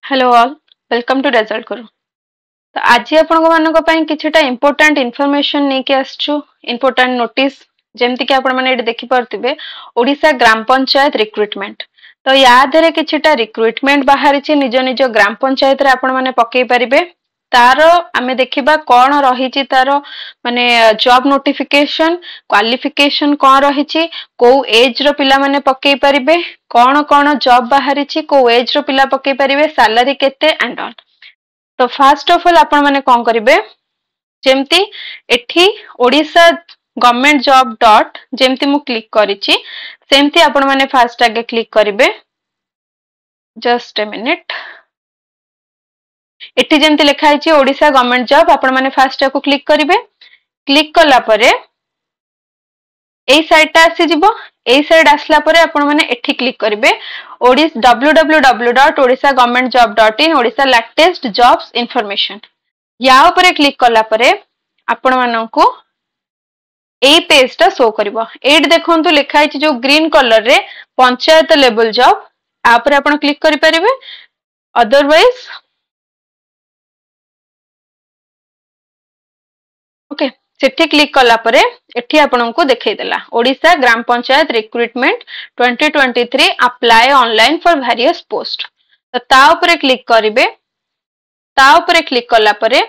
Hello all welcome to result करो। तो आज आपण मानक किछटा इंपोर्टेंट इनफॉरमेशन नेके आसछु इंपोर्टेंट नोटिस जेमति कि आपण माने एठी देखि परतिबे ओडिसा ग्राम पंचायत रिक्रुटमेंट। तो या धरे किछटा रिक्रुटमेंट बाहर छि निज निज ग्राम पंचायत रे आपण माने पकेई परिबे। तारो आमे देखिबा कोन रहिछि तारो माने जॉब नोटिफिकेशन क्वालिफिकेशन कोन रहिछि को एज रो पिला माने पकेई परिबे कोन कोन जॉब बाहर छि को एज रो पिला पकेई परिबे सैलरी केते एंड ऑल। तो फर्स्ट ऑफ ऑल आपण माने कोन करिवे जेमति एठी ओडिसा गवर्नमेंट जॉब डॉट जेमति मु क्लिक करिछि सेमति आपण माने फास्ट आगे क्लिक करिवे। जस्ट अ मिनिट एठी जेमति लिखा है ओडिसा गवर्नमेंट जॉब आपण माने फास्ट को क्लिक करिवे। क्लिक कला परे एई साइड ता आसी जिवो। एई साइड आसला परे आपण माने एठी क्लिक करिवे ओडिस www.odishagovernmentjob.in Odisha latest jobs information या ऊपर क्लिक कला परे आपण माननकु एई पेज ता शो करबो। एड देखंतु लिखा है जो ग्रीन कलर रे पंचायत लेवल जॉब आ ऊपर आपण क्लिक करि परिवे। अदरवाइज ओके सेठी क्लिक कला परे एठी आपनको देखै देला Odisha gram panchayat recruitment 2023 apply online for various post. तो ता ऊपर क्लिक करिवे। ता ऊपर क्लिक कला परे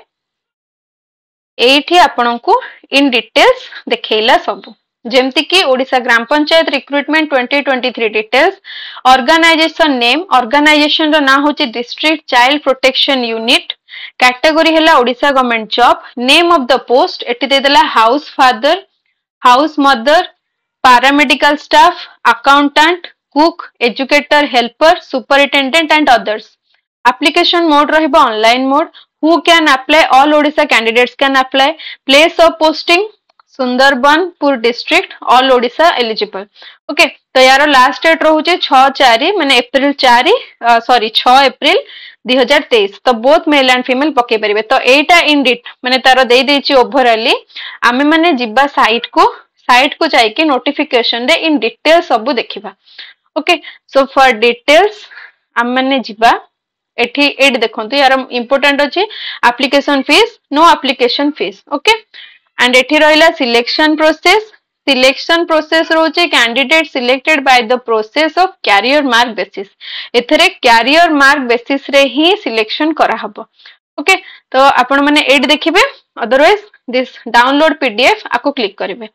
एठी आपनको इन डिटेल्स देखैला सब जेमति कि Odisha gram panchayat recruitment 2023 details organization name organization रो ना होची district child protection unit category हैला Odisha government job name of the post एटी दे देला house father house mother paramedical staff accountant cook educator helper superintendent and others. Application mode रहिबो online mode. Who can apply all Odisha candidates can apply. Place of posting Sundarbanpur district all Odisha eligible. Okay तो यार last date रहउचे 6/4 माने अप्रैल 6 अप्रैल 2023। तो both male and female पके परिबे। तो एटा इन डिट माने तारो दे देछि ओवरऑली आमे माने जिबा साइट को जाई कि नोटिफिकेशन रे इन डिटेल सब देखिबा। ओके सो फॉर डिटेल्स आमे माने जिबा एठी एड देखंतु यार इंपोर्टेंट अछि application fees no application fees. Okay and एठी रहिला सिलेक्शन प्रोसेस रोचे candidate selected by the process of career mark basis. एथरे कैरियर मार्क बेसिस रे ही सिलेक्शन करा हबो। ओके तो आपण माने एड देखिबे। अदरवाइज दिस डाउनलोड पीडीएफ आको क्लिक करिवे।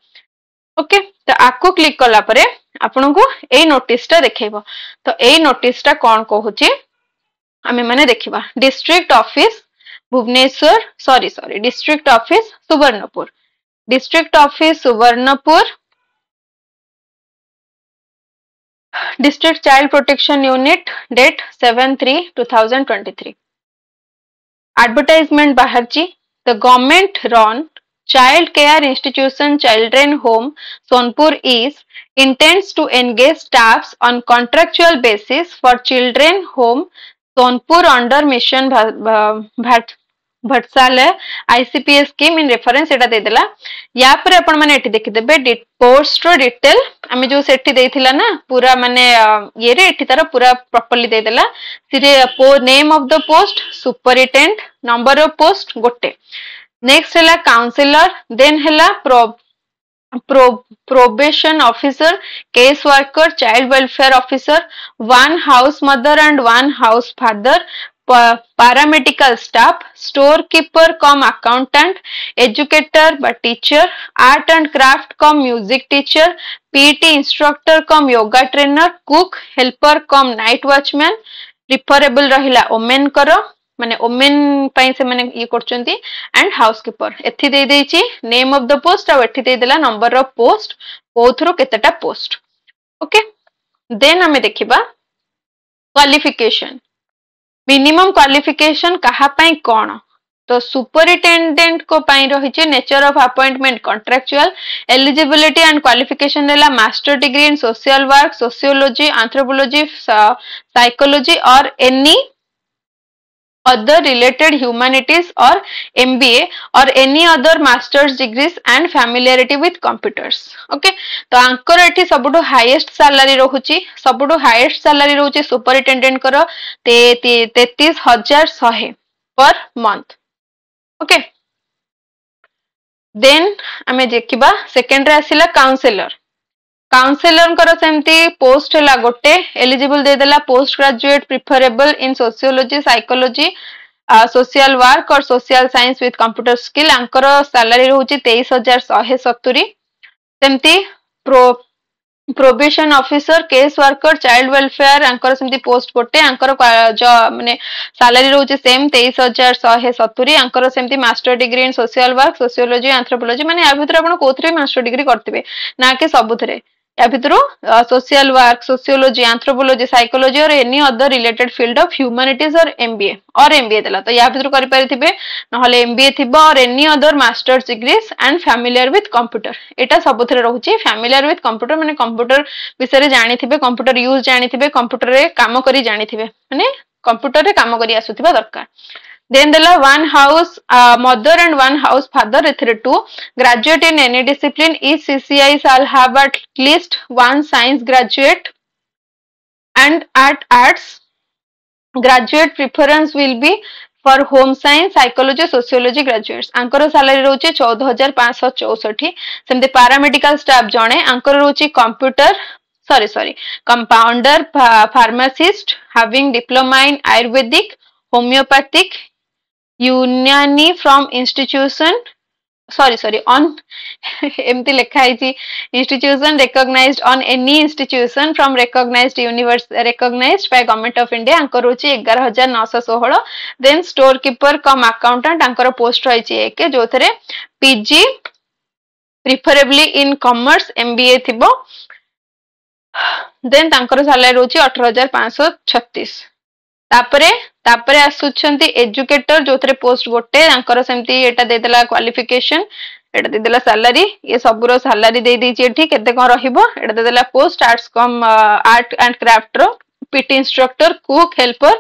ओके तो आको क्लिक कला परे आपनको ए नोटिस ता देखैबो। तो ए नोटिस ता कोन कहूची आमे माने देखिबा district office Bhubaneswar sorry district office Subarnapur district child protection unit date 7/3/2023। Advertisement बाहर ची the government run child care institution children home Sonpur is intends to engage staffs on contractual basis for children home Sonpur under mission भटसालय ICPS scheme in reference एटा दे देला। या पर आपण माने एठी देखि देबे पोस्ट रो डिटेल आमे जो सेठी देथिला ना पूरा माने ये रे एठी तार पूरा प्रॉपर्ली दे देला। सिरे name of the post superintendent number of post गोटे। नेक्स्ट हैला काउंसलर देन हैला probation officer case worker child welfare officer one house mother and one house father paramedical staff storekeeper cum accountant educator but teacher art and craft cum music teacher PT instructor cum yoga trainer cook helper cum night watchman preferable रहिला women करो माने women पई से माने ये करचंती and housekeeper एथि दे देछि नेम ऑफ द पोस्ट आ एथि दे देला नंबर ऑफ पोस्ट कोथरो केतेटा पोस्ट। ओके देन हमें देखिबा क्वालिफिकेशन मिनिमम क्वालिफिकेशन कहा पई कोन। तो सुपरिटेंडेंट को पई रहिचे nature of appointment contractual eligibility and qualification देला master degree in social work sociology anthropology psychology और any other related humanities or MBA or any other master's degrees and familiarity with computers. Okay, तो आंकर एठी सबुठो highest salary रहुची, सबुठो highest salary रहुची superintendent कर 33,100 पर मंथ. ओके, देन आमे देखिबा सेकेंड रे आसिला काउंसलर. काउंसलर सेमती पोस्ट है गोटे एलिजिबल दे देला post graduate preferable in sociology psychology social work और social science with computer skill. आंकर सैलरी रोची 23,170. सेमती probation officer case worker child welfare आंकर सेमती पोस्ट गोटे आंकर माने सैलरी रोची सेम 23,170. आंकर सेमती master degree in social work sociology anthropology माने या भितर आपण कोथरे मास्टर डिग्री करथिबे ना के सबुथरे या भितरो social work sociology anthropology psychology और any other related field of humanities और एमबीए देला तो या भितर करि परिथिबे नहले एमबीए थिबो और any other masters degrees and familiar with computer. Etah सबुथरे रहूची familiar with computer माने कंप्यूटर विषय रे जानिथिबे कंप्यूटर यूज जानिथिबे कंप्यूटर रे काम करी जानिथिबे माने कंप्यूटर रे काम करी आसुथिबा दरकार. Then the one house mother and one house father refer to graduate in any discipline. Each CCI shall have at least one science graduate and at arts graduate preference will be for home science psychology sociology graduates. Anchor salary रोचे 14,564. सेमते paramedical staff जणे Anchor रोचे computer compounder pharmacist having diploma in ayurvedic homeopathic Unani from institution on एमती लिखा है institution recognized on any institution from recognized university recognized by government of India. आंकर रोची 11,916. then store keeper cum accountant आंकर post रही है जो थे PG preferably in commerce MBA थिबो. then तांकर सैलरी रोची 18,536. तापरे आसुछंती एजुकेटर जो थे पोस्ट गोटे आंकर सेमती एटा दे देला क्वालिफिकेशन एटा दे देला सैलरी ये सबुरो सैलरी दे दी एठी केते कोन रहिबो एटा दे देला post arts cum art and craft रो PT instructor cook helper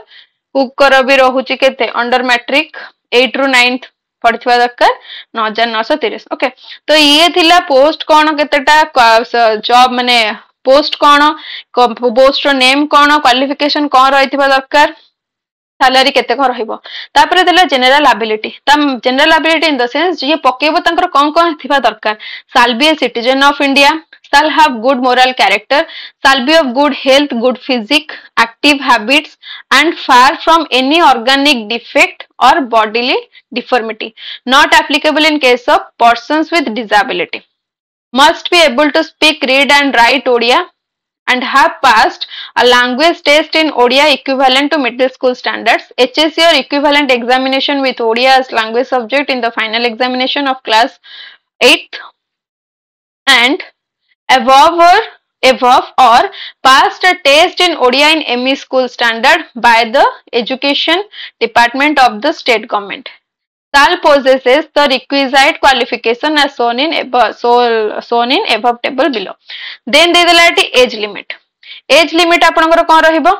cook कर भी रहूची केते अंडर मैट्रिक 8 रु 9 पढ़िबा दरकार 9,930. ओके, तो ये थिला पोस्ट कोन केतेटा जॉब माने पोस्ट कोन पोस्ट रो नेम कोन क्वालिफिकेशन कोन रहिबा दरकार सैलरी केते को रहिबो. तापरे देला general ability general ability in the sense जे पकेबो तंकर कोन थिबा दरकार shall be a citizen of India shall have good moral character shall be of good health good physique active habits and far from any organic defect or bodily deformity not applicable in case of persons with disability. Must be able to speak read and write Odia and have passed a language test in Odia equivalent to middle school standards, HSC or equivalent examination with Odia as language subject in the final examination of class 8th and above or passed a test in Odia in ME school standard by the education department of the state government. Shall possesses the requisite qualification as shown in above table below. Then they will age limit. Age limit आपनकर कोन रहिबो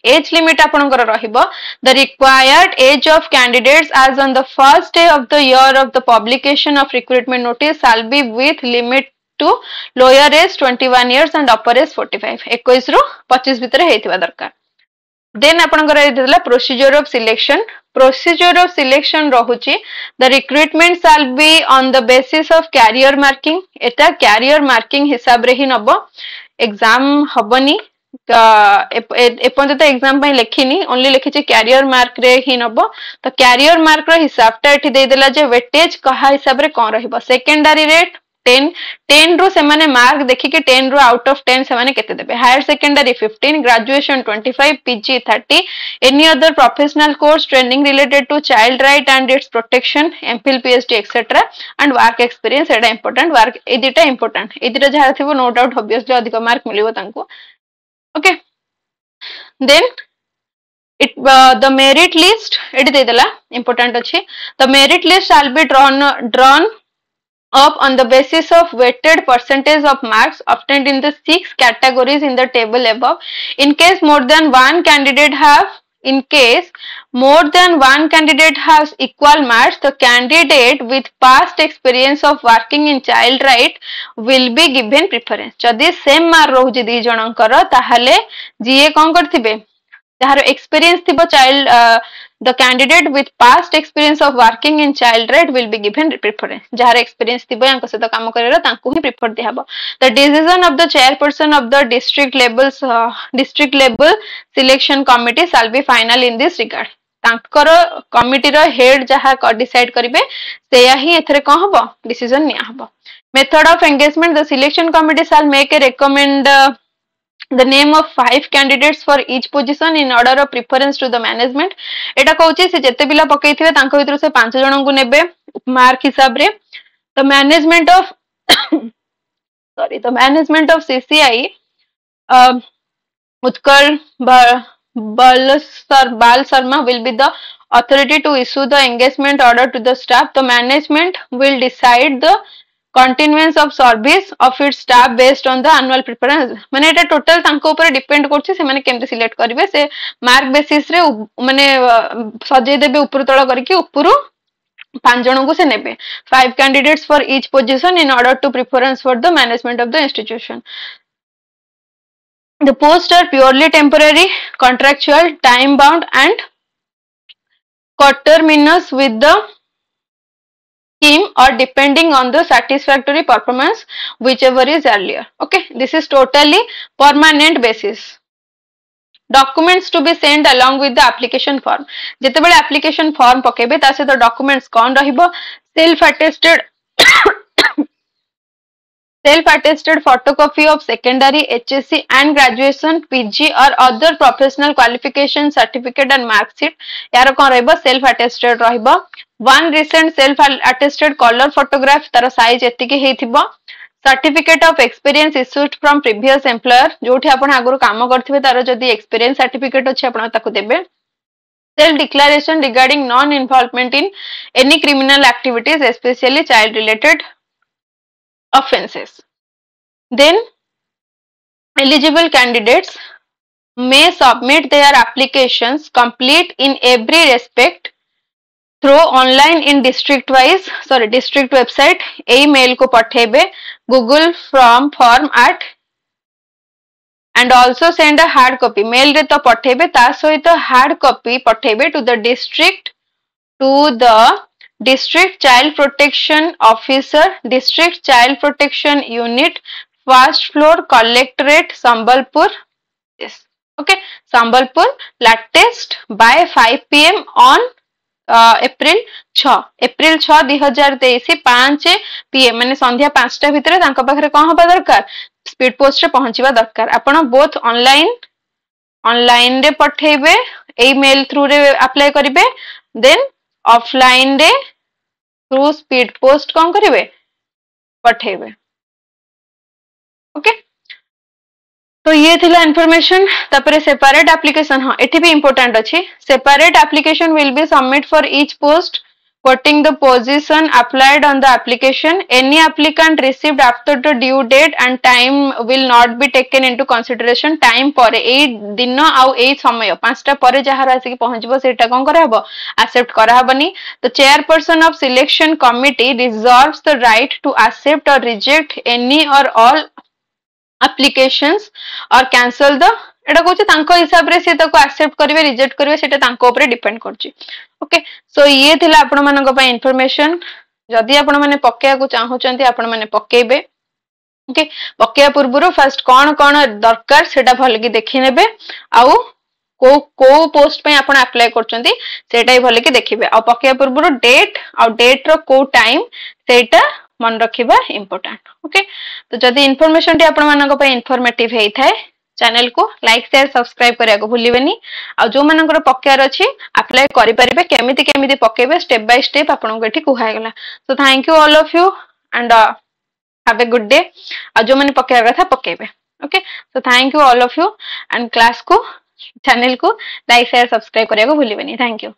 age limit आपनकर रहिबो the required age of candidates as on the first day of the year of the publication of recruitment notice shall be with limit to lower age 21 years and upper age 45. 21 रु 25 भितर हेतिबा दरकार. Then आपनकर देला procedure of selection. Procedure of selection रहुची the recruitment shall be on the basis of career marking. Etah career marking हिसाब रे ही नबो exam हबनी एपन तो exam पई लेखिनी only लेखिचे career mark रे ही नबो. तो कैरियर मार्क रो हिसाबटा एठी दे देला जे वेटेज कहा हिसाब रे कोन रहिबो सेकेंडरी रेट 10 रु से माने मार्क देखि के 10 रु आउट ऑफ 10 से माने केते देबे higher secondary 15 graduation 25 PG 30 any other professional course training related to child right and its protection MPhil PhD etcetera and work experience एटा इंपोर्टेंट वर्क ए दिटा इंपोर्टेंट ए दिटा जहा थिबो नो डाउट ऑब्वियसली अधिक मार्क मिलिबो तांको. Okay, then the merit list एटी दे देला इंपोर्टेंट अछि. the merit list shall be drawn up on the basis of weighted percentage of marks obtained in the 6 categories in the table above. In case more than one candidate more than one candidate has equal marks, the candidate with past experience of working in child right will be given preference. जदि same mark रोचे दी जनकर ताहले जीए कौन करथिबे jar experience थिबो child the candidate with past experience of working in child right will be given preference. जार experience थिबो यांक सहित काम करेला तांकु ही prefer दिहाबो. The decision of the chairperson of the district level selection committee shall be final in this regard. तांकर कमिटी रो हेड जहा डिसाइड करिवे सेया ही एथरे कोन हबो डिसीजन निया हबो. Method of engagement, the selection committee shall make a recommend the name of 5 candidates for each position in order of preference to the management. एटा कहउची से जते पिला पकैथिबे तांको भितर से 5 जणन को नेबे मार्क हिसाब रे. The management of CCI Utkal Bal Sharma will be the authority to issue the engagement order to the staff. The management will decide the continuance of service of its staff based on the annual preference. माने एटा total तांको ऊपर depend करछि से माने केमते select करिवे से mark basis रे माने सजै देबे ऊपर तळ करके ऊपरू 5 जणन को से नेबे. 5 candidates for each position in order to preference for the management of the institution. The posts are purely temporary, contractual, time bound and coterminous with the scheme or depending on the satisfactory performance whichever is earlier. Okay, this is totally permanent basis. Documents to be sent along with the application form. जेते बेले application form पकेबे ता से तो documents कौन रहिबो self attested photocopy of secondary HSC and graduation PG or other professional qualification certificate and mark sheet. यार कौन रहिबो self attested रहिबो. One recent self attested color photograph तार size एतिके हेथिबो. Certificate of experience issued from previous employer जोठी आपण आगुर काम करथिबे तार जदी experience certificate अछि आपण ताकु देबे. Self declaration regarding non involvement in any criminal activities especially child related offenses. Then eligible candidates may submit their applications complete in every respect through online in district website. Email को पठेबे Google form at and also send a hard copy. Mail रे तो पठेबे ता सहित hard copy पठेबे to the district child protection officer, district child protection unit, first floor collectorate Sambalpur. Yes, okay, Sambalpur, latest by 5 PM on April 6 2023 5 PM माने संध्या 5टा भितरे तांका पाखरे कोन हबा दरकार स्पीड पोस्ट रे पहुंचीबा दरकार. आपण बोथ ऑनलाइन रे पठेबे ईमेल थ्रू रे अप्लाई करिवे देन ऑफलाइन रे थ्रू स्पीड पोस्ट कोन करिवे पठेबे. ओके, तो ये थिला इन्फॉर्मेशन. तापरे सेपरेट एप्लिकेशन हाँ एठी भी इंपोर्टेंट अछि. Separate application will be submit for each post quoting the position applied on the application. Any applicant received after the due date and time will not be taken into consideration. Time पर ए दिन आउ ए समय 5टा पर जहार आसी पहुंचबो सेटा कोन करा हबो एक्सेप्ट करा हबनी. The chairperson of selection committee reserves the right to accept or reject any or all applications or cancel the एटा कहूँ तांको हिसाब रे से ताको एक्सेप्ट करिवे रिजेक्ट करिवे सेटा तांको ऊपर डिपेंड करछि. ओके, सो ये थिला आपण मानक पय इन्फॉर्मेशन. जदि आपण माने पकेया को चाहउचंती आपण माने पकेबे. ओके, पकेया पूर्वरो फर्स्ट कोन दरकार सेटा भलकी देखि नेबे आउ को पोस्ट पे आपण अप्लाई करचंती सेटा ही भलकी देखिबे. आ पकेया पूर्वरो डेट रो को टाइम सेटा मन रखिबा इंपोर्टेंट. ओके, तो जदि इन्फॉर्मेशन टी आपण मानक पय इन्फॉर्मेटिव हेइ थाए चैनल को लाइक शेयर सब्सक्राइब करिया को भूलिबेनी. आ जो मानकर पकेयार अछि अप्लाई करि परिबे केमिति पकेबे स्टेप बाय स्टेप आपन को एठी कुहाय गेला. So thank you all of you and have a good day. आ जो माने पकेयार कथा पकेबे. Okay, so thank you all of you and class को चैनल को लाइक शेयर सब्सक्राइब करिया को भूलिबेनी. Thank you.